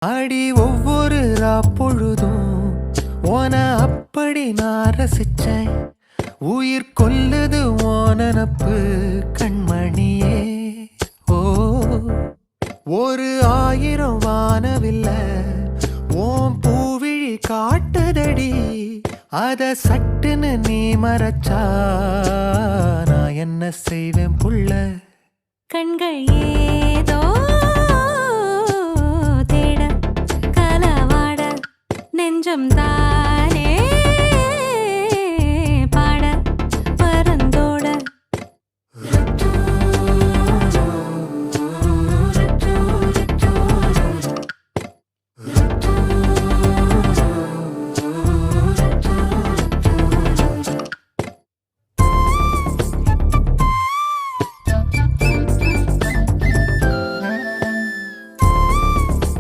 அடி ஒவ்வொரு பொழுதும் ஓன அப்படி நான் ரசிச்சேன். உயிர் கொல்லுது ஓனனப்பு கண்மணியே. ஓ ஒரு 1000 வானவில்ல ஓம் பூவிழி காட்டுதடி. அத சட்டுன்னு நீ மறைச்சா நான் என்ன செய்வேன் புள்ள. கண்கள் ஏதோ தேட கலவாட நெஞ்சம் தான்